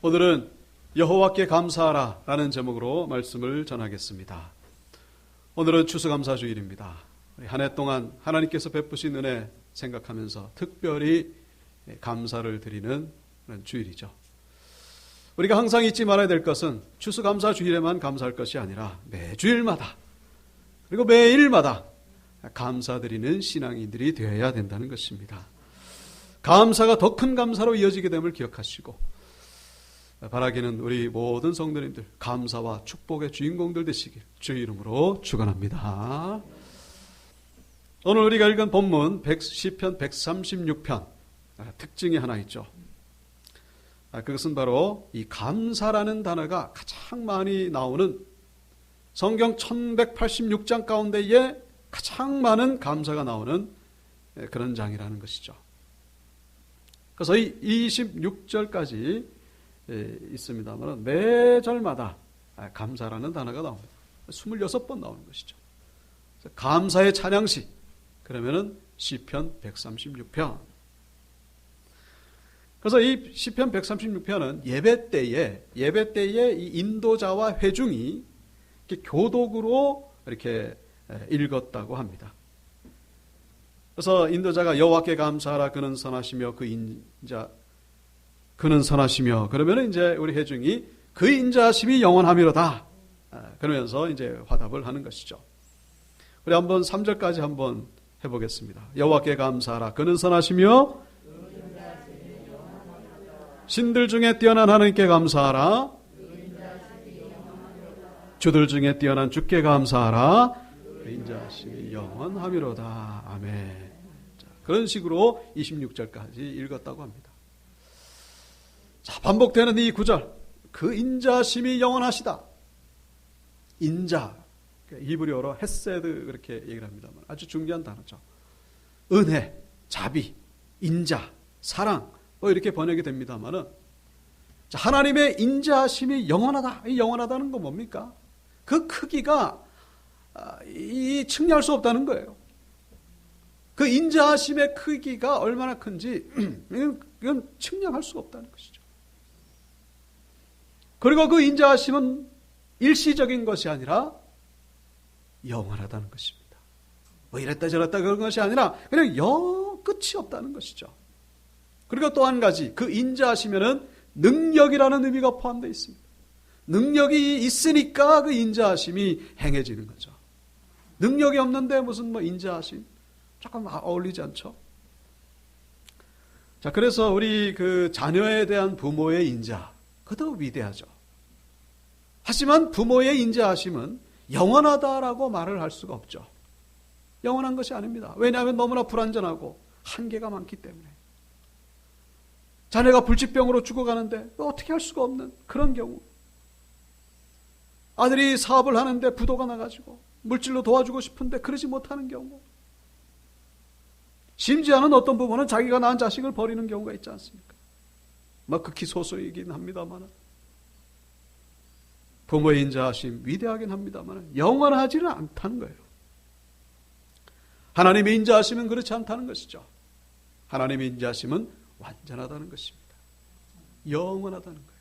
오늘은 여호와께 감사하라 라는 제목으로 말씀을 전하겠습니다. 오늘은 추수감사주일입니다. 한 해 동안 하나님께서 베푸신 은혜 생각하면서 특별히 감사를 드리는 그런 주일이죠. 우리가 항상 잊지 말아야 될 것은 추수감사주일에만 감사할 것이 아니라 매주일마다 그리고 매일마다 감사드리는 신앙인들이 되어야 된다는 것입니다. 감사가 더 큰 감사로 이어지게 됨을 기억하시고 바라기는 우리 모든 성도님들 감사와 축복의 주인공들 되시길 주의 이름으로 축원합니다. 오늘 우리가 읽은 본문 시편 136편 특징이 하나 있죠. 그것은 바로 이 감사라는 단어가 가장 많이 나오는 성경 1186장 가운데에 가장 많은 감사가 나오는 그런 장이라는 것이죠. 그래서 이 26절까지 있습니다만 매 절마다 감사라는 단어가 나옵니다. 26번 나오는 것이죠. 감사의 찬양시 그러면은 시편 136편. 그래서 이 시편 136편은 예배 때에 이 인도자와 회중이 이렇게 교독으로 이렇게 읽었다고 합니다. 그래서 인도자가 여호와께 감사하라 그는 선하시며 그는 선하시며 그러면 이제 우리 회중이 그 인자하심이 영원하미로다 그러면서 이제 화답을 하는 것이죠. 우리 한번 3절까지 한번 해보겠습니다. 여호와께 감사하라 그는 선하시며 신들 중에 뛰어난 하나님께 감사하라 주들 중에 뛰어난 주께 감사하라 그 인자하심이 영원하미로다. 아멘. 자, 그런 식으로 26절까지 읽었다고 합니다. 자, 반복되는 이 구절. 그 인자심이 영원하시다. 인자. 히브리어로 헤세드 그렇게 얘기를 합니다만 아주 중요한 단어죠. 은혜, 자비, 인자, 사랑 뭐 이렇게 번역이 됩니다만은 자, 하나님의 인자심이 영원하다. 이 영원하다는 건 뭡니까? 그 크기가 측량할 수 없다는 거예요. 그 인자심의 크기가 얼마나 큰지 이건 측량할 수가 없다는 것이죠. 그리고 그 인자하심은 일시적인 것이 아니라 영원하다는 것입니다. 뭐 이랬다 저랬다 그런 것이 아니라 그냥 끝이 없다는 것이죠. 그리고 또 한 가지 그 인자하시면은 능력이라는 의미가 포함되어 있습니다. 능력이 있으니까 그 인자하심이 행해지는 거죠. 능력이 없는데 무슨 뭐 인자하심 조금 어울리지 않죠? 자, 그래서 우리 그 자녀에 대한 부모의 인자 그것도 위대하죠. 하지만 부모의 인자하심은 영원하다라고 말을 할 수가 없죠. 영원한 것이 아닙니다. 왜냐하면 너무나 불완전하고 한계가 많기 때문에. 자녀가 불치병으로 죽어가는데 어떻게 할 수가 없는 그런 경우. 아들이 사업을 하는데 부도가 나가지고 물질로 도와주고 싶은데 그러지 못하는 경우. 심지어는 어떤 부분은 자기가 낳은 자식을 버리는 경우가 있지 않습니까? 막 극히 소수이긴 합니다만 부모의 인자하심 위대하긴 합니다만 영원하지는 않다는 거예요. 하나님의 인자하심은 그렇지 않다는 것이죠. 하나님의 인자하심은 완전하다는 것입니다. 영원하다는 거예요.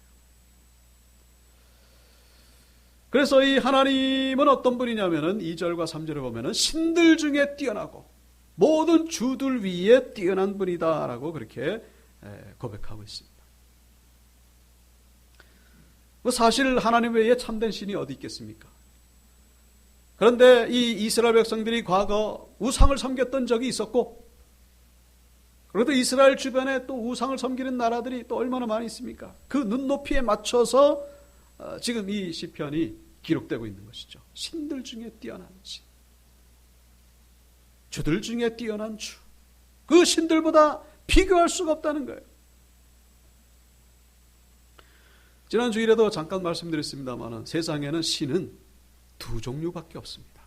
그래서 이 하나님은 어떤 분이냐면은 2절과 3절을 보면은 신들 중에 뛰어나고 모든 주들 위에 뛰어난 분이다라고 그렇게 고백하고 있습니다. 사실 하나님 외에 참된 신이 어디 있겠습니까? 그런데 이 이스라엘 백성들이 과거 우상을 섬겼던 적이 있었고 그래도 이스라엘 주변에 또 우상을 섬기는 나라들이 또 얼마나 많이 있습니까? 그 눈높이에 맞춰서 지금 이 시편이 기록되고 있는 것이죠. 신들 중에 뛰어난 신, 주들 중에 뛰어난 주, 그 신들보다 비교할 수가 없다는 거예요. 지난 주일에도 잠깐 말씀드렸습니다만 세상에는 신은 두 종류밖에 없습니다.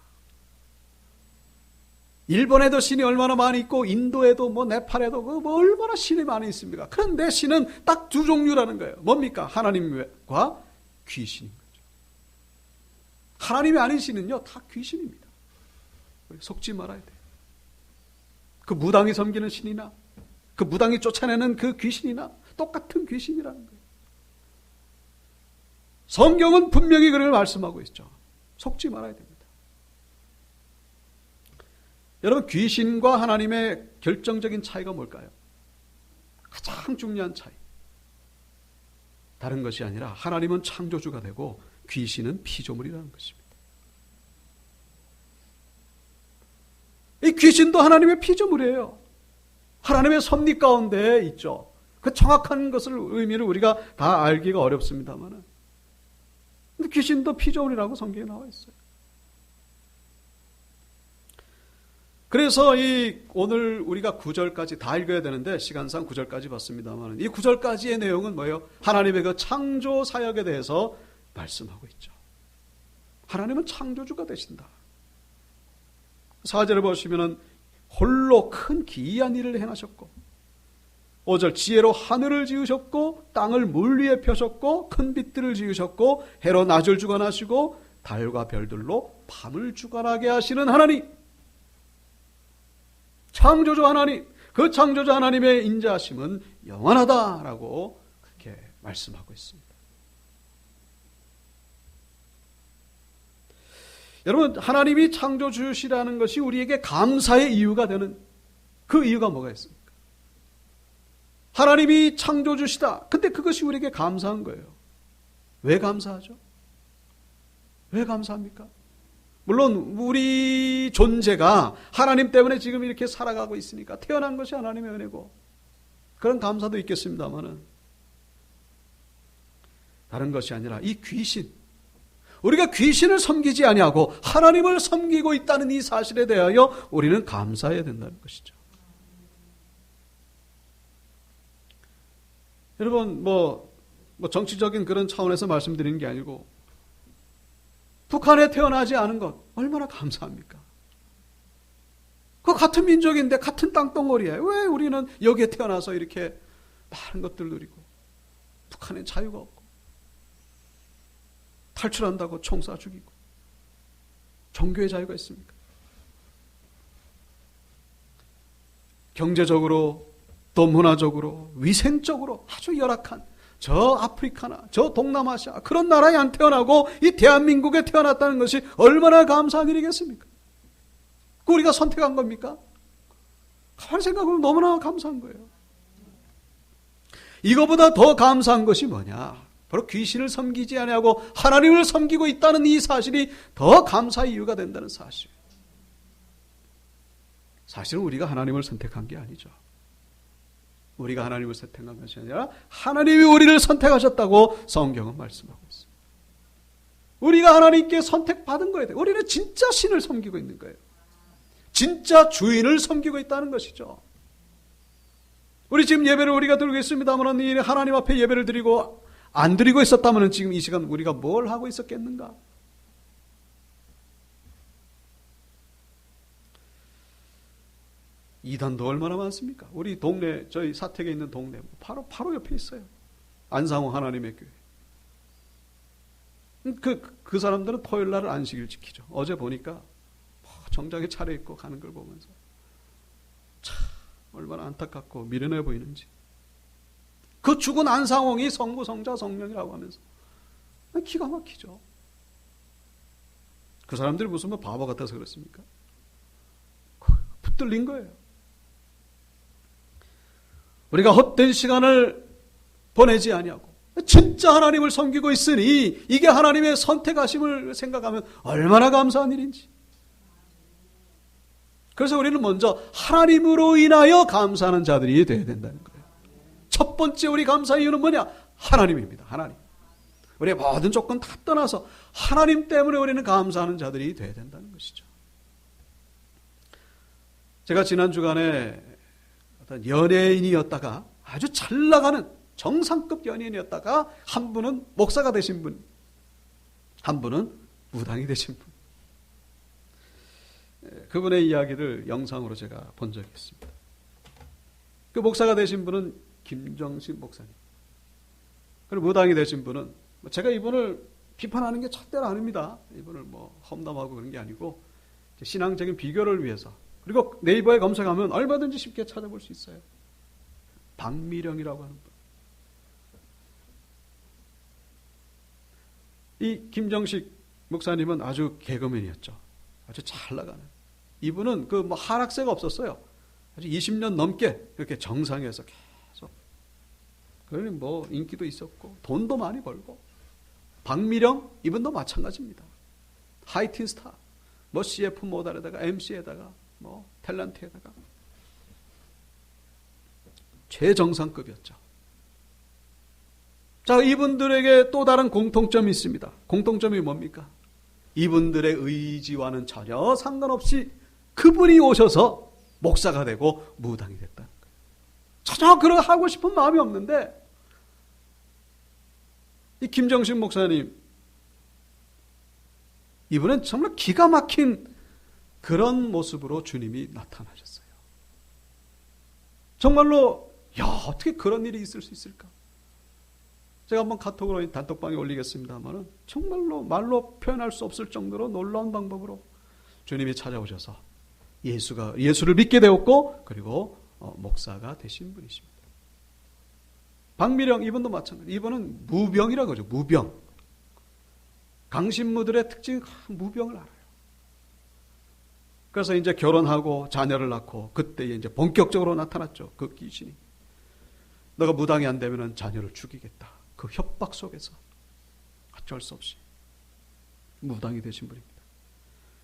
일본에도 신이 얼마나 많이 있고 인도에도 뭐 네팔에도 뭐 얼마나 신이 많이 있습니까? 그런데 신은 딱 두 종류라는 거예요. 뭡니까? 하나님과 귀신인 거죠. 하나님이 아닌 신은요 다 귀신입니다. 속지 말아야 돼요. 그 무당이 섬기는 신이나 그 무당이 쫓아내는 그 귀신이나 똑같은 귀신이라는 거예요. 성경은 분명히 그를 말씀하고 있죠. 속지 말아야 됩니다. 여러분, 귀신과 하나님의 결정적인 차이가 뭘까요? 가장 중요한 차이. 다른 것이 아니라 하나님은 창조주가 되고 귀신은 피조물이라는 것입니다. 이 귀신도 하나님의 피조물이에요. 하나님의 섭리 가운데 있죠. 그 정확한 것을 의미를 우리가 다 알기가 어렵습니다만, 근데 귀신도 피조물이라고 성경에 나와 있어요. 그래서 오늘 우리가 9절까지 다 읽어야 되는데 시간상 9절까지 봤습니다만, 이 9절까지의 내용은 뭐예요? 하나님의 그 창조 사역에 대해서 말씀하고 있죠. 하나님은 창조주가 되신다. 4절을 보시면은 홀로 큰 기이한 일을 행하셨고, 5절 지혜로 하늘을 지으셨고 땅을 물 위에 펴셨고 큰 빛들을 지으셨고 해로 낮을 주관하시고 달과 별들로 밤을 주관하게 하시는 하나님, 창조주 하나님, 그 창조주 하나님의 인자하심은 영원하다라고 그렇게 말씀하고 있습니다. 여러분, 하나님이 창조주시라는 것이 우리에게 감사의 이유가 되는 그 이유가 뭐가 있습니까? 하나님이 창조주시다. 근데 그것이 우리에게 감사한 거예요. 왜 감사하죠? 왜 감사합니까? 물론 우리 존재가 하나님 때문에 지금 이렇게 살아가고 있으니까 태어난 것이 하나님의 은혜고 그런 감사도 있겠습니다만은, 다른 것이 아니라 이 귀신, 우리가 귀신을 섬기지 아니하고 하나님을 섬기고 있다는 이 사실에 대하여 우리는 감사해야 된다는 것이죠. 여러분, 뭐 정치적인 그런 차원에서 말씀드리는 게 아니고, 북한에 태어나지 않은 것 얼마나 감사합니까? 그 같은 민족인데 같은 땅덩어리에 왜 우리는 여기에 태어나서 이렇게 많은 것들을 누리고 북한엔 자유가 없고 탈출한다고 총 쏴 죽이고 종교의 자유가 있습니까? 경제적으로 또 문화적으로 위생적으로 아주 열악한 저 아프리카나 저 동남아시아 그런 나라에 안 태어나고 이 대한민국에 태어났다는 것이 얼마나 감사한 일이겠습니까? 그 우리가 선택한 겁니까? 가만히 생각하면 너무나 감사한 거예요. 이거보다 더 감사한 것이 뭐냐? 바로 귀신을 섬기지 아니하고 하나님을 섬기고 있다는 이 사실이 더 감사의 이유가 된다는 사실. 사실은 우리가 하나님을 선택한 게 아니죠. 우리가 하나님을 선택한 것이 아니라 하나님이 우리를 선택하셨다고 성경은 말씀하고 있습니다. 우리가 하나님께 선택받은 거예요. 우리는 진짜 신을 섬기고 있는 거예요. 진짜 주인을 섬기고 있다는 것이죠. 우리 지금 예배를 우리가 드리고 있습니다만, 하나님 앞에 예배를 드리고 안 드리고 있었다면 지금 이 시간 우리가 뭘 하고 있었겠는가? 이단도 얼마나 많습니까? 우리 동네, 저희 사택에 있는 동네 바로 옆에 있어요. 안상호 하나님의 교회. 그 사람들은 토요일 날 안식일 지키죠. 어제 보니까 정장에 차려입고 가는 걸 보면서 참 얼마나 안타깝고 미련해 보이는지. 그 죽은 안상홍이 성부, 성자, 성령이라고 하면서 기가 막히죠. 그 사람들이 무슨 뭐 바보 같아서 그렇습니까? 붙들린 거예요. 우리가 헛된 시간을 보내지 아니하고 진짜 하나님을 섬기고 있으니 이게 하나님의 선택하심을 생각하면 얼마나 감사한 일인지. 그래서 우리는 먼저 하나님으로 인하여 감사하는 자들이 되어야 된다는 거예요. 첫 번째 우리 감사의 이유는 뭐냐? 하나님입니다. 하나님. 우리의 모든 조건 다 떠나서 하나님 때문에 우리는 감사하는 자들이 되어야 된다는 것이죠. 제가 지난 주간에 어떤 연예인이었다가 아주 잘 나가는 정상급 연예인이었다가 한 분은 목사가 되신 분, 한 분은 무당이 되신 분. 그분의 이야기를 영상으로 제가 본 적이 있습니다. 그 목사가 되신 분은 김정신 목사님. 그리고 무당이 되신 분은, 제가 이분을 비판하는 게 첫대로 아닙니다. 이분을 뭐 험담하고 그런 게 아니고 신앙적인 비교를 위해서. 그리고 네이버에 검색하면 얼마든지 쉽게 찾아볼 수 있어요. 박미령이라고 하는 분. 이 김정식 목사님은 아주 개그맨이었죠. 아주 잘 나가는. 이분은 그 뭐 하락세가 없었어요. 아주 20년 넘게 이렇게 정상에서 계속. 그러니 뭐 인기도 있었고 돈도 많이 벌고. 박미령 이분도 마찬가지입니다. 하이틴 스타. 뭐 CF 모델에다가 MC에다가 뭐 탤런트에다가 최정상급이었죠. 자, 이분들에게 또 다른 공통점이 있습니다. 공통점이 뭡니까? 이분들의 의지와는 전혀 상관없이 그분이 오셔서 목사가 되고 무당이 됐다는 거예요. 전혀 그런 하고 싶은 마음이 없는데 이 김정식 목사님 이분은 정말 기가 막힌 그런 모습으로 주님이 나타나셨어요. 정말로 어떻게 그런 일이 있을 수 있을까? 제가 한번 카톡으로 단톡방에 올리겠습니다만 정말로 말로 표현할 수 없을 정도로 놀라운 방법으로 주님이 찾아오셔서 예수를 믿게 되었고 그리고 목사가 되신 분이십니다. 박미령 이분도 마찬가지. 이분은 무병이라고 하죠. 무병. 강신무들의 특징은 무병을 알아요. 그래서 이제 결혼하고 자녀를 낳고 그때 이제 본격적으로 나타났죠. 그 귀신이. 너가 무당이 안 되면 자녀를 죽이겠다. 그 협박 속에서 어쩔 수 없이 무당이 되신 분입니다.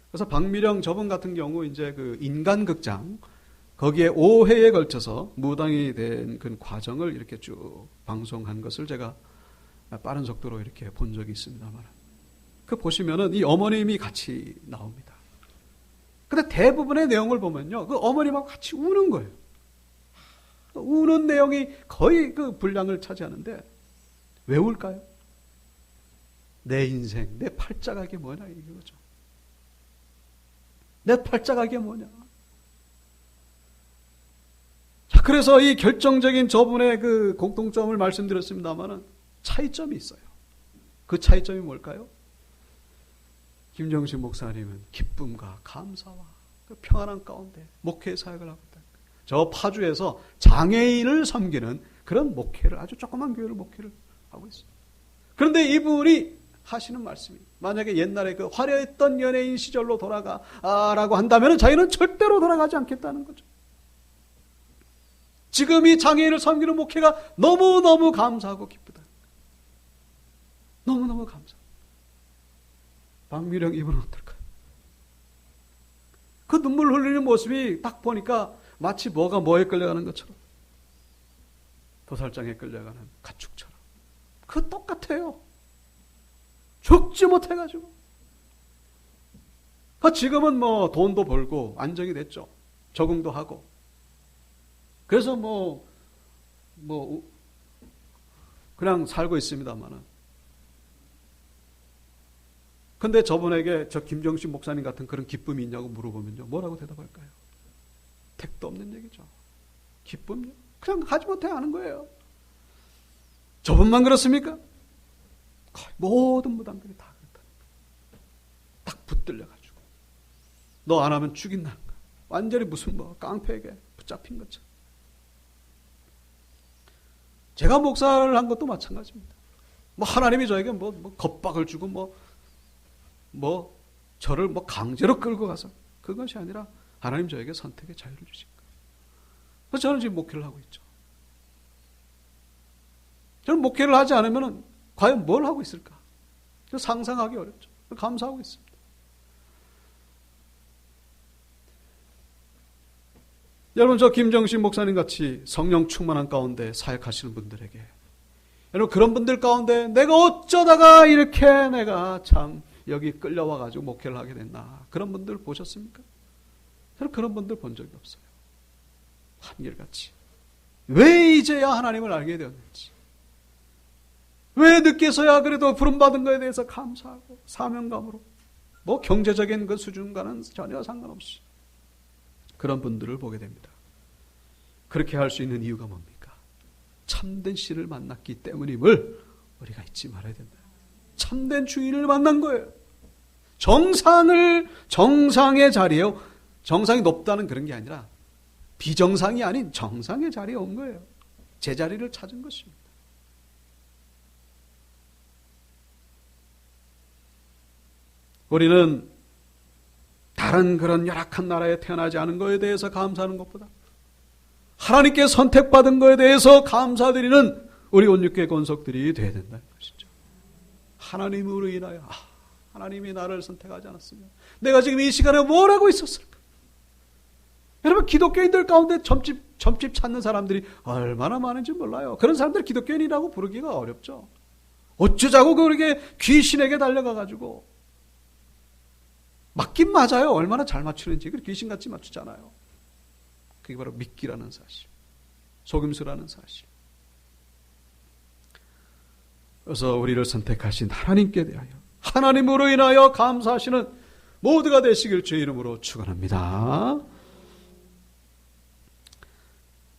그래서 박미령 저분 같은 경우 이제 그 인간극장 거기에 5회에 걸쳐서 무당이 된 그 과정을 이렇게 쭉 방송한 것을 제가 빠른 속도로 이렇게 본 적이 있습니다만 그 보시면은 이 어머님이 같이 나옵니다. 근데 대부분의 내용을 보면요, 그 어머님하고 같이 우는 거예요. 우는 내용이 거의 그 분량을 차지하는데 왜 울까요? 내 인생, 내 팔자각이 뭐냐 이거죠. 내 팔자각이 뭐냐. 자, 그래서 이 결정적인 저분의 그 공통점을 말씀드렸습니다만은 차이점이 있어요. 그 차이점이 뭘까요? 김정식 목사님은 기쁨과 감사와 그 평안한 가운데 목회 사역을 하고 있다. 저 파주에서 장애인을 섬기는 그런 목회를 아주 조그만 교회를 목회를 하고 있어요. 그런데 이분이 하시는 말씀이 만약에 옛날에 그 화려했던 연예인 시절로 돌아가라고 한다면 자기는 절대로 돌아가지 않겠다는 거죠. 지금 이 장애인을 섬기는 목회가 너무너무 감사하고 기쁘다. 너무너무 감사. 박미령 이분은 어떨까요? 그 눈물 흘리는 모습이 딱 보니까 마치 뭐에 끌려가는 것처럼 도살장에 끌려가는 가축처럼 그 똑같아요. 죽지 못해가지고 지금은 뭐 돈도 벌고 안정이 됐죠. 적응도 하고 그래서 그냥 살고 있습니다만은 근데 저분에게 저 김정식 목사님 같은 그런 기쁨이 있냐고 물어보면요. 뭐라고 대답할까요? 택도 없는 얘기죠. 기쁨요? 그냥 하지 못해 하는 거예요. 저분만 그렇습니까? 모든 무당들이 다 그렇다. 딱 붙들려가지고 너 안 하면 죽인다는 거야. 완전히 무슨 깡패에게 붙잡힌 것처럼. 제가 목사를 한 것도 마찬가지입니다. 하나님이 저에게 겁박을 주고 저를 강제로 끌고 가서 그것이 아니라 하나님 저에게 선택의 자유를 주신 거예요. 그래서 저는 지금 목회를 하고 있죠. 저는 목회를 하지 않으면 과연 뭘 하고 있을까? 상상하기 어렵죠. 감사하고 있습니다. 여러분 저 김정식 목사님 같이 성령 충만한 가운데 사역하시는 분들에게 여러분 그런 분들 가운데 내가 어쩌다가 이렇게 내가 참 여기 끌려와가지고 목회를 하게 됐나 그런 분들 보셨습니까? 저는 그런 분들 본 적이 없어요. 한결같이 왜 이제야 하나님을 알게 되었는지 왜 늦게서야 그래도 부름받은 것에 대해서 감사하고 사명감으로 경제적인 그 수준과는 전혀 상관없이 그런 분들을 보게 됩니다. 그렇게 할 수 있는 이유가 뭡니까? 참된 신을 만났기 때문임을 우리가 잊지 말아야 된다. 참된 주인을 만난 거예요. 정상의 자리에요. 정상이 높다는 그런 게 아니라 비정상이 아닌 정상의 자리에 온 거예요. 제 자리를 찾은 것입니다. 우리는 다른 그런 열악한 나라에 태어나지 않은 것에 대해서 감사하는 것보다 하나님께 선택받은 것에 대해서 감사드리는 우리 온육교회 권속들이 되어야 된다는 것이죠. 하나님으로 인하여 하나님이 나를 선택하지 않았으면 내가 지금 이 시간에 뭘 하고 있었을까? 여러분, 기독교인들 가운데 점집 찾는 사람들이 얼마나 많은지 몰라요. 그런 사람들 기독교인이라고 부르기가 어렵죠. 어쩌자고 그렇게 귀신에게 달려가가지고 맞긴 맞아요. 얼마나 잘 맞추는지. 귀신같이 맞추잖아요. 그게 바로 미끼라는 사실, 속임수라는 사실. 그래서 우리를 선택하신 하나님께 대하여, 하나님으로 인하여 감사하시는 모두가 되시길 주의 이름으로 축원합니다.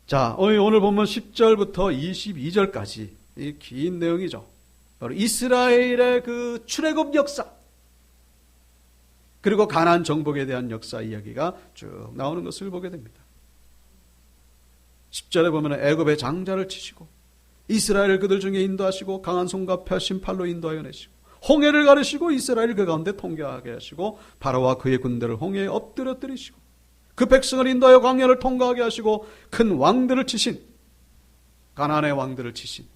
자, 오늘 본문 10절부터 22절까지 이 긴 내용이죠. 바로 이스라엘의 그 출애굽 역사, 그리고 가나안 정복에 대한 역사 이야기가 쭉 나오는 것을 보게 됩니다. 10절에 보면 애굽의 장자를 치시고 이스라엘을 그들 중에 인도하시고 강한 손과 펴신 팔로 인도하여 내시고 홍해를 가르시고 이스라엘을 그 가운데 통과하게 하시고 바로와 그의 군대를 홍해에 엎드려뜨리시고 그 백성을 인도하여 광야를 통과하게 하시고 큰 왕들을 치신, 가나안의 왕들을 치신,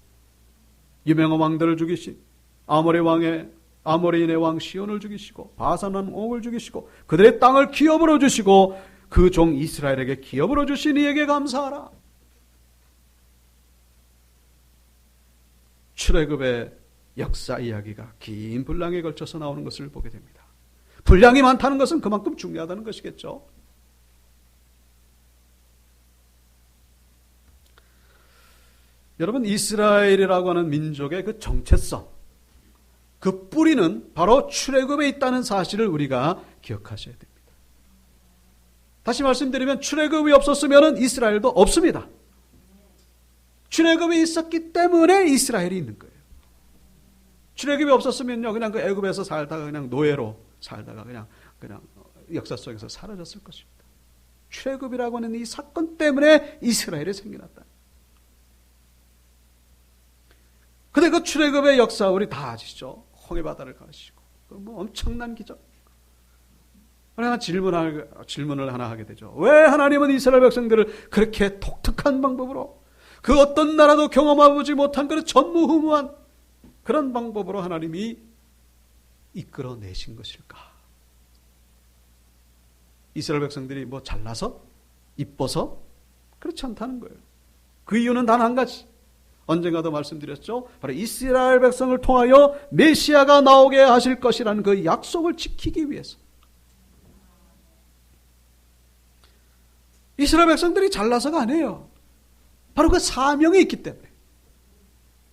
유명한 왕들을 죽이신 아모리인의 왕 시온을 죽이시고 바산한 옥을 죽이시고 그들의 땅을 기업으로 주시고 그 종 이스라엘에게 기업으로 주신 이에게 감사하라. 출애굽의 역사 이야기가 긴 분량에 걸쳐서 나오는 것을 보게 됩니다. 분량이 많다는 것은 그만큼 중요하다는 것이겠죠. 여러분, 이스라엘이라고 하는 민족의 그 정체성, 그 뿌리는 바로 출애굽에 있다는 사실을 우리가 기억하셔야 됩니다. 다시 말씀드리면 출애굽이 없었으면 이스라엘도 없습니다. 출애굽이 있었기 때문에 이스라엘이 있는 거예요. 출애굽이 없었으면요, 그냥 그 애굽에서 살다가 그냥 노예로 살다가 그냥 역사 속에서 사라졌을 것입니다. 출애굽이라고 하는 이 사건 때문에 이스라엘이 생겨났다. 근데 그 출애굽의 역사 우리 다 아시죠? 홍해바다를 가시고 뭐 엄청난 기적. 우리가 질문을 하나 하게 되죠. 왜 하나님은 이스라엘 백성들을 그렇게 독특한 방법으로, 그 어떤 나라도 경험해보지 못한 그런 전무후무한 그런 방법으로 하나님이 이끌어내신 것일까? 이스라엘 백성들이 뭐 잘나서? 이뻐서? 그렇지 않다는 거예요. 그 이유는 단 한 가지. 언젠가도 말씀드렸죠. 바로 이스라엘 백성을 통하여 메시아가 나오게 하실 것이라는 그 약속을 지키기 위해서. 이스라엘 백성들이 잘나서가 아니에요. 바로 그 사명이 있기 때문에.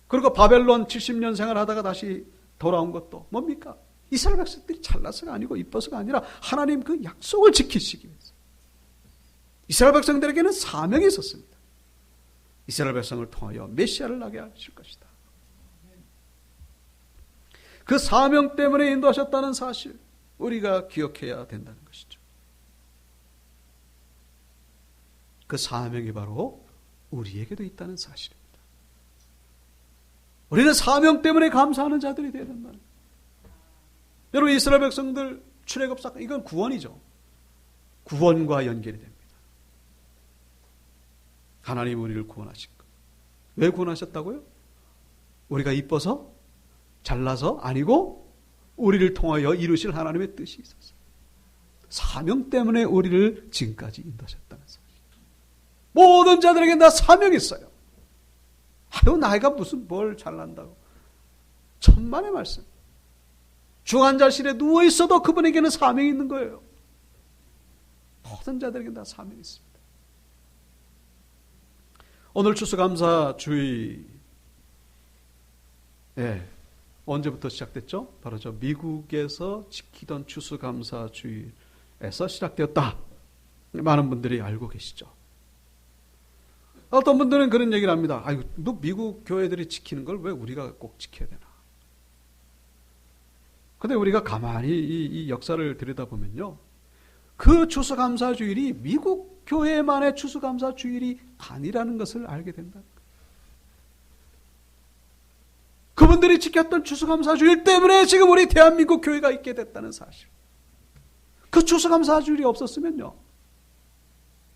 그리고 바벨론 70년 생활하다가 다시 돌아온 것도 뭡니까? 이스라엘 백성들이 잘나서가 아니고 이뻐서가 아니라 하나님 그 약속을 지키시기 위해서. 이스라엘 백성들에게는 사명이 있었습니다. 이스라엘 백성을 통하여 메시아를 나게 하실 것이다. 그 사명 때문에 인도하셨다는 사실, 우리가 기억해야 된다는 것이죠. 그 사명이 바로 우리에게도 있다는 사실입니다. 우리는 사명 때문에 감사하는 자들이 되어야 된다. 여러분, 이스라엘 백성들 출애굽 사건, 이건 구원이죠. 구원과 연결이 됩니다. 하나님 우리를 구원하신 것. 왜 구원하셨다고요? 우리가 이뻐서? 잘나서? 아니고 우리를 통하여 이루실 하나님의 뜻이 있었어요. 사명 때문에 우리를 지금까지 인도하셨다는 사실. 모든 자들에게 다 사명이 있어요. 아유, 나이가 무슨 뭘 잘난다고. 천만의 말씀. 중환자실에 누워있어도 그분에게는 사명이 있는 거예요. 모든 자들에게 다 사명이 있습니다. 오늘 추수감사 주일, 언제부터 시작됐죠? 바로 저 미국에서 지키던 추수감사 주일에서 시작되었다. 많은 분들이 알고 계시죠. 어떤 분들은 그런 얘기를 합니다. 아유, 뭐 미국 교회들이 지키는 걸 왜 우리가 꼭 지켜야 되나? 근데 우리가 가만히 이 역사를 들여다보면요, 그 추수감사 주일이 미국 교회만의 추수감사 주일이 아니라는 것을 알게 된다. 그 그분들이 지켰던 추수감사주일 때문에 지금 우리 대한민국 교회가 있게 됐다는 사실. 그 추수감사주일이 없었으면요,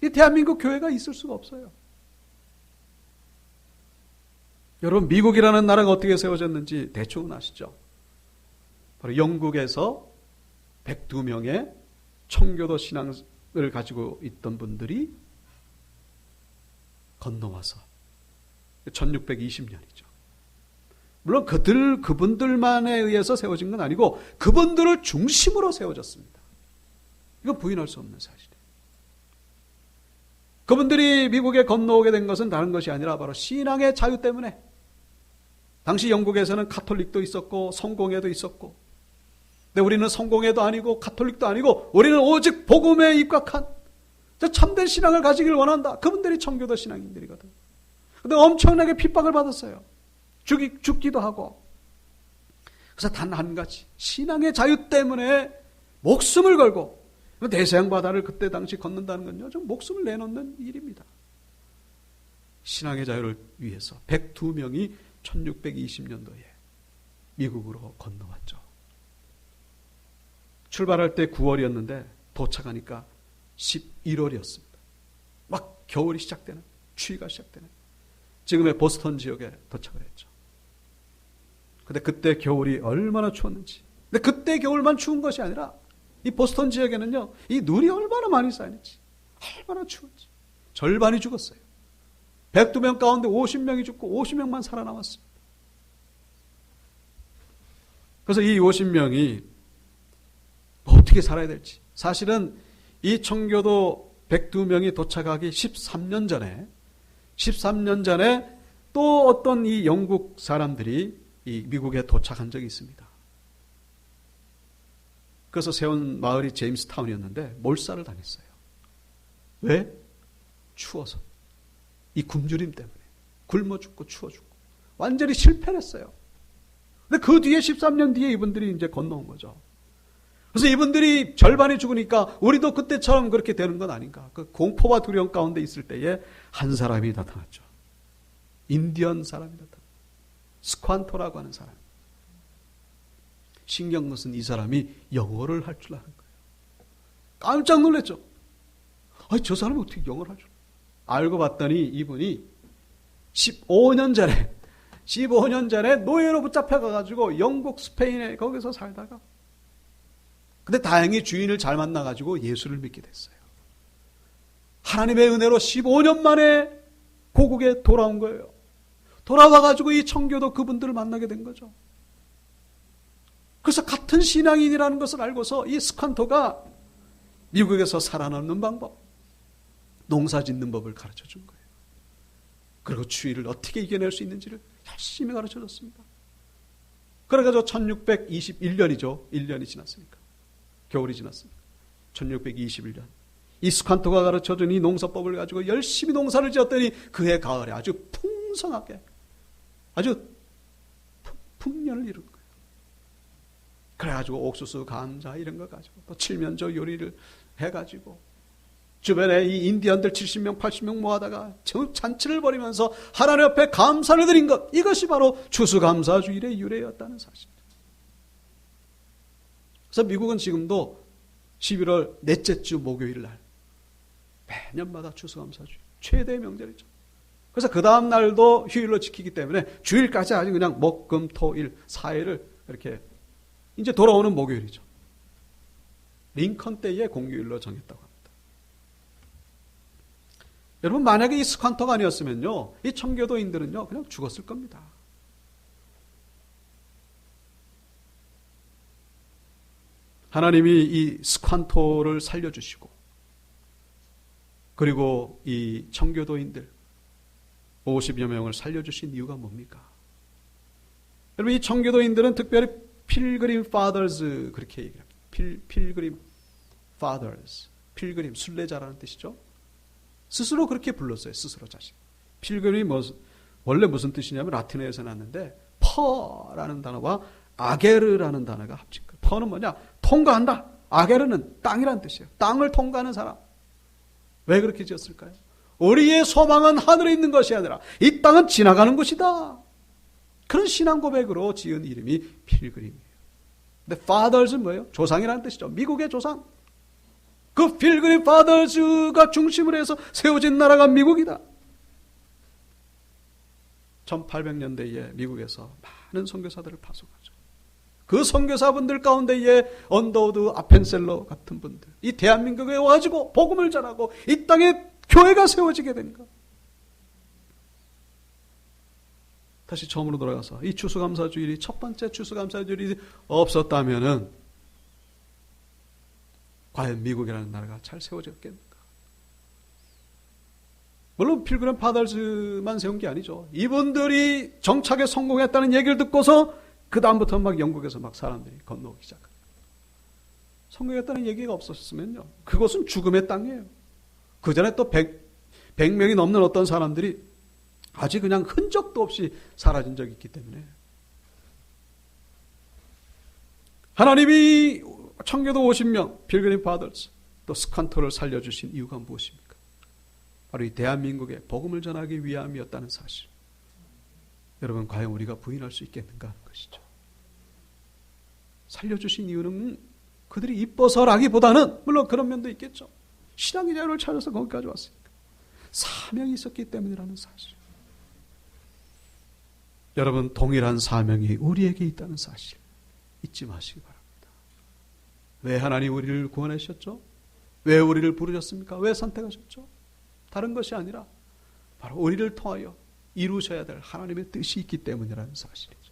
이 대한민국 교회가 있을 수가 없어요. 여러분, 미국이라는 나라가 어떻게 세워졌는지 대충은 아시죠? 바로 영국에서 102명의 청교도 신앙을 가지고 있던 분들이 건너와서 1620년이죠. 물론 그분들만에 의해서 세워진 건 아니고 그분들을 중심으로 세워졌습니다. 이건 부인할 수 없는 사실이에요. 그분들이 미국에 건너오게 된 것은 다른 것이 아니라 바로 신앙의 자유 때문에. 당시 영국에서는 가톨릭도 있었고 성공회도 있었고, 근데 우리는 성공회도 아니고 가톨릭도 아니고 우리는 오직 복음에 입각한 참된 신앙을 가지길 원한다. 그분들이 청교도 신앙인들이거든. 근데 엄청나게 핍박을 받았어요. 죽기도 하고. 그래서 단 한 가지, 신앙의 자유 때문에 목숨을 걸고, 대서양 바다를 그때 당시 걷는다는 건요, 좀 목숨을 내놓는 일입니다. 신앙의 자유를 위해서 102명이 1620년도에 미국으로 건너왔죠. 출발할 때 9월이었는데 도착하니까 11월이었습니다. 막 겨울이 시작되는, 추위가 시작되는 지금의 보스턴 지역에 도착을 했죠. 근데 그때 겨울이 얼마나 추웠는지. 근데 그때 겨울만 추운 것이 아니라 이 보스턴 지역에는요, 이 눈이 얼마나 많이 쌓였는지, 얼마나 추웠지. 절반이 죽었어요. 102명 가운데 50명이 죽고 50명만 살아남았습니다. 그래서 이 50명이 어떻게 살아야 될지. 사실은 이 청교도 102명이 도착하기 13년 전에 또 어떤 이 영국 사람들이 이 미국에 도착한 적이 있습니다. 그래서 세운 마을이 제임스타운이었는데 몰살을 당했어요. 왜? 추워서. 이 굶주림 때문에. 굶어 죽고 추워 죽고. 완전히 실패를 했어요. 근데 그 뒤에 13년 뒤에 이분들이 이제 건너온 거죠. 그래서 이분들이 절반이 죽으니까 우리도 그때처럼 그렇게 되는 건 아닌가. 그 공포와 두려움 가운데 있을 때에 한 사람이 나타났죠. 인디언 사람이 나타났죠. 스ኳ토라고 하는 사람. 신기한 것은 이 사람이 영어를 할 줄 아는 거예요. 깜짝 놀랐죠. 아니, 저 사람이 어떻게 영어를 할 줄. 알고 봤더니 이분이 15년 전에 노예로 붙잡혀가지고 영국, 스페인에 거기서 살다가, 근데 다행히 주인을 잘 만나가지고 예수를 믿게 됐어요. 하나님의 은혜로 15년 만에 고국에 돌아온 거예요. 돌아와가지고 이 청교도 그분들을 만나게 된 거죠. 그래서 같은 신앙인이라는 것을 알고서 이 스칸토가 미국에서 살아남는 방법, 농사 짓는 법을 가르쳐 준 거예요. 그리고 추위를 어떻게 이겨낼 수 있는지를 열심히 가르쳐 줬습니다. 그래가지고 1621년이죠. 1년이 지났으니까. 겨울이 지났습니다. 1621년. 이 스칸토가 가르쳐 준 이 농사법을 가지고 열심히 농사를 지었더니 그해 가을에 아주 풍성하게, 아주 풍년을 이룬 거예요. 그래가지고 옥수수, 감자 이런 거 가지고 또 칠면조 요리를 해가지고 주변에 이 인디언들 70명, 80명 모아다가 잔치를 벌이면서 하나님 앞에 감사를 드린 것, 이것이 바로 추수감사주일의 유래였다는 사실입니다. 그래서 미국은 지금도 11월 넷째 주 목요일 날 매년마다 추수감사주일 최대의 명절이죠. 그래서 그 다음 날도 휴일로 지키기 때문에 주일까지 아주 그냥 목, 금, 토, 일 4일을 이렇게 이제 돌아오는 목요일이죠. 링컨 때의 공휴일로 정했다고 합니다. 여러분, 만약에 이 스칸토가 아니었으면요, 이 청교도인들은요 그냥 죽었을 겁니다. 하나님이 이 스칸토를 살려주시고, 그리고 이 청교도인들 50여 명을 살려주신 이유가 뭡니까? 여러분, 이 청교도인들은 특별히 필그림 파더즈 그렇게 얘기합니다. 필그림 파더즈, 필그림 순례자라는 뜻이죠. 스스로 그렇게 불렀어요. 스스로 자신. 필그림이 원래 무슨 뜻이냐면 라틴어에서 났는데 퍼라는 단어와 아게르라는 단어가 합친 거예요. 퍼는 뭐냐? 통과한다. 아게르는 땅이라는 뜻이에요. 땅을 통과하는 사람. 왜 그렇게 지었을까요? 우리의 소망은 하늘에 있는 것이 아니라 이 땅은 지나가는 곳이다. 그런 신앙 고백으로 지은 이름이 필그림이에요. 근데 fathers는 뭐예요? 조상이라는 뜻이죠. 미국의 조상. 그 필그림 fathers가 중심으로 해서 세워진 나라가 미국이다. 1800년대에 미국에서 많은 선교사들을 파송하죠. 그 선교사분들 가운데에 언더우드 아펜셀러 같은 분들, 이 대한민국에 와가지고 복음을 전하고 이 땅에 교회가 세워지게 된 것. 다시 처음으로 돌아가서 이 추수감사주일이 첫 번째 추수감사주일이 없었다면은 과연 미국이라는 나라가 잘 세워졌겠는가? 물론 필그림 파더스만 세운 게 아니죠. 이분들이 정착에 성공했다는 얘기를 듣고서 그 다음부터 막 영국에서 막 사람들이 건너오기 시작합니다. 성공했다는 얘기가 없었으면요, 그것은 죽음의 땅이에요. 그 전에 또 100명이 넘는 어떤 사람들이 아직 그냥 흔적도 없이 사라진 적이 있기 때문에 하나님이 청교도 50명 필그림 파더스 또 스칸토를 살려주신 이유가 무엇입니까? 바로 이 대한민국에 복음을 전하기 위함이었다는 사실. 여러분, 과연 우리가 부인할 수 있겠는가 하는 것이죠. 살려주신 이유는 그들이 이뻐서라기보다는 물론 그런 면도 있겠죠. 신앙의 자유를 찾아서 거기까지 왔으니까 사명이 있었기 때문이라는 사실. 여러분, 동일한 사명이 우리에게 있다는 사실 잊지 마시기 바랍니다. 왜 하나님 우리를 구원하셨죠? 왜 우리를 부르셨습니까? 왜 선택하셨죠? 다른 것이 아니라 바로 우리를 통하여 이루셔야 될 하나님의 뜻이 있기 때문이라는 사실이죠.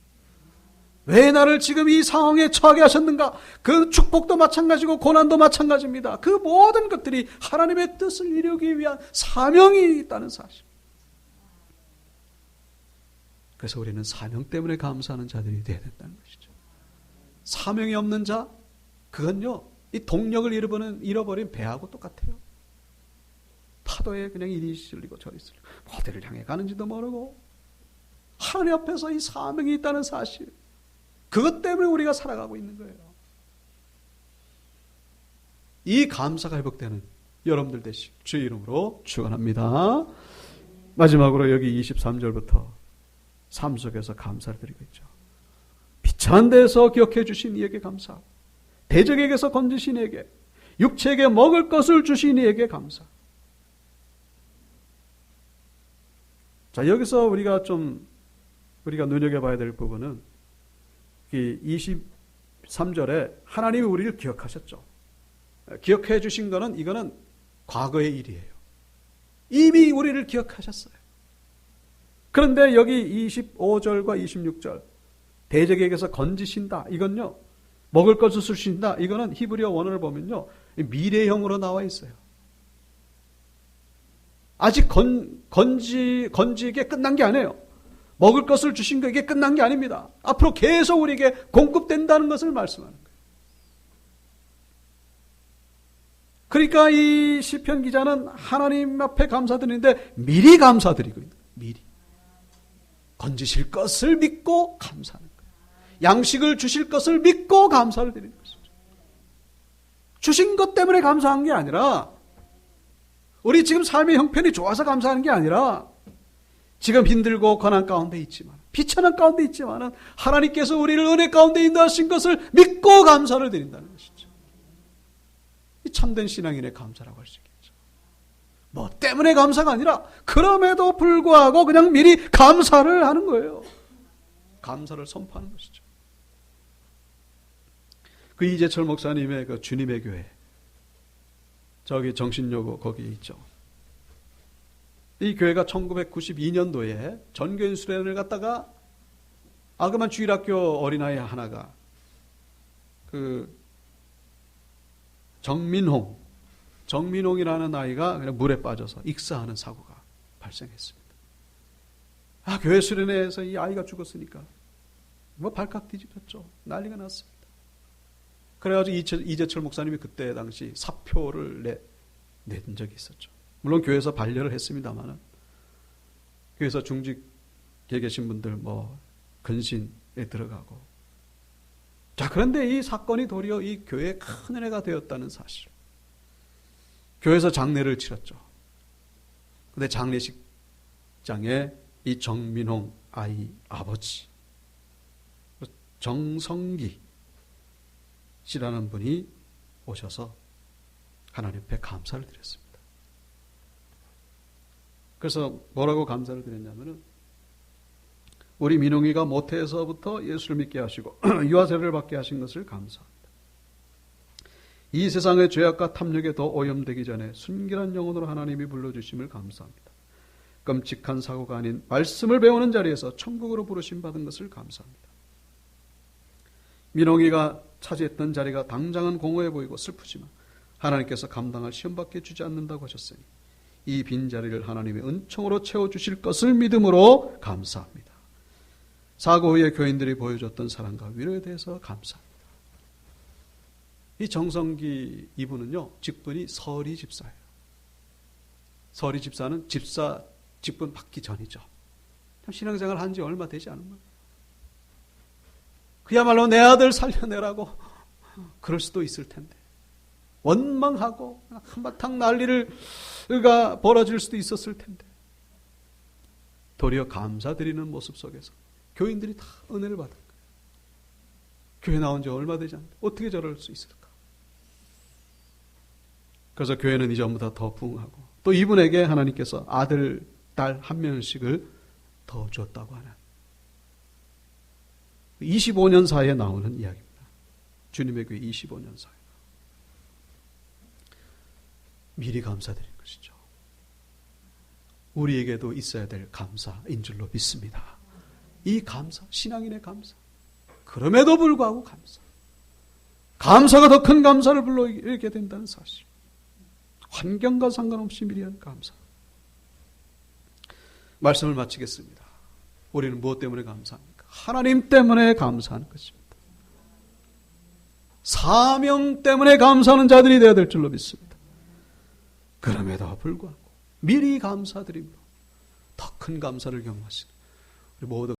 왜 나를 지금 이 상황에 처하게 하셨는가? 그 축복도 마찬가지고 고난도 마찬가지입니다. 그 모든 것들이 하나님의 뜻을 이루기 위한 사명이 있다는 사실. 그래서 우리는 사명 때문에 감사하는 자들이 되어야 된다는 것이죠. 사명이 없는 자, 그건요, 이 동력을 잃어버린 배하고 똑같아요. 파도에 그냥 이리 실리고 저리 실리고 어디를 향해 가는지도 모르고 하나님 앞에서 이 사명이 있다는 사실, 그것 때문에 우리가 살아가고 있는 거예요. 이 감사가 회복되는 여러분들 되시길 주의 이름으로 축원합니다. 마지막으로 여기 23절부터 삶 속에서 감사를 드리고 있죠. 비참한 데에서 기억해 주신 이에게 감사, 대적에게서 건지신 이에게, 육체에게 먹을 것을 주신 이에게 감사. 자, 여기서 우리가 눈여겨봐야 될 부분은 이 23절에 하나님이 우리를 기억하셨죠. 기억해 주신 거는 이거는 과거의 일이에요. 이미 우리를 기억하셨어요. 그런데 여기 25절과 26절 대적에게서 건지신다, 이건요, 먹을 것을 주신다, 이거는 히브리어 원어를 보면요, 미래형으로 나와 있어요. 아직 건지게 끝난 게 아니에요. 먹을 것을 주신 거, 이게 끝난 게 아닙니다. 앞으로 계속 우리에게 공급된다는 것을 말씀하는 거예요. 그러니까 이 시편 기자는 하나님 앞에 감사드리는데 미리 감사드리고 있는 거예요. 미리. 건지실 것을 믿고 감사하는 거예요. 양식을 주실 것을 믿고 감사를 드리는 것이죠. 주신 것 때문에 감사한 게 아니라, 우리 지금 삶의 형편이 좋아서 감사하는 게 아니라, 지금 힘들고 고난 가운데 있지만, 비천한 가운데 있지만 하나님께서 우리를 은혜 가운데 인도하신 것을 믿고 감사를 드린다는 것이죠. 이 참된 신앙인의 감사라고 할 수 있겠죠. 뭐 때문에 감사가 아니라 그럼에도 불구하고 그냥 미리 감사를 하는 거예요. 감사를 선포하는 것이죠. 그 이재철 목사님의 그 주님의 교회, 저기 정신여고 거기 있죠. 이 교회가 1992년도에 전교인 수련을 갖다가 아그만 주일학교 어린아이 하나가 그 정민홍이라는 아이가 그냥 물에 빠져서 익사하는 사고가 발생했습니다. 교회 수련회에서 이 아이가 죽었으니까 뭐 발칵 뒤집혔죠. 난리가 났습니다. 그래가지고 이재철 목사님이 그때 당시 사표를 낸 적이 있었죠. 물론 교회에서 반려를 했습니다만은, 교회에서 중직에 계신 분들 뭐 근신에 들어가고. 자, 그런데 이 사건이 도리어 이 교회에 큰 은혜가 되었다는 사실. 교회에서 장례를 치렀죠. 근데 장례식장에 이 정민홍 아이 아버지, 정성기 씨라는 분이 오셔서 하나님 앞에 감사를 드렸습니다. 그래서 뭐라고 감사를 드렸냐면은 우리 민홍이가 모태에서부터 예수를 믿게 하시고 유아세례를 받게 하신 것을 감사합니다. 이 세상의 죄악과 탐욕에 더 오염되기 전에 순결한 영혼으로 하나님이 불러주심을 감사합니다. 끔찍한 사고가 아닌 말씀을 배우는 자리에서 천국으로 부르심 받은 것을 감사합니다. 민홍이가 차지했던 자리가 당장은 공허해 보이고 슬프지만 하나님께서 감당할 시험밖에 주지 않는다고 하셨으니 이 빈자리를 하나님의 은총으로 채워주실 것을 믿음으로 감사합니다. 사고 후에 교인들이 보여줬던 사랑과 위로에 대해서 감사합니다. 이 정성기 이분은요, 직분이 서리 집사예요. 서리 집사는 집사 직분 받기 전이죠. 신앙생활 한 지 얼마 되지 않은 거예요. 그야말로 내 아들 살려내라고 그럴 수도 있을 텐데 원망하고 한바탕 난리가 벌어질 수도 있었을 텐데 도리어 감사드리는 모습 속에서 교인들이 다 은혜를 받은 거예요. 교회 나온 지 얼마 되지 않는데 어떻게 저럴 수 있을까? 그래서 교회는 이전보다 더 부흥하고 또 이분에게 하나님께서 아들, 딸 한 명씩을 더 줬다고 하는 25년 사이에 나오는 이야기입니다. 주님의 교회 25년 사이. 미리 감사드린 것이죠. 우리에게도 있어야 될 감사인 줄로 믿습니다. 이 감사, 신앙인의 감사. 그럼에도 불구하고 감사. 감사가 더 큰 감사를 불러일으키게 된다는 사실. 환경과 상관없이 미리 한 감사. 말씀을 마치겠습니다. 우리는 무엇 때문에 감사합니까? 하나님 때문에 감사하는 것입니다. 사명 때문에 감사하는 자들이 되어야 될 줄로 믿습니다. 그럼에도 불구하고 미리 감사드리며 더 큰 감사를 경험하시는 우리 모두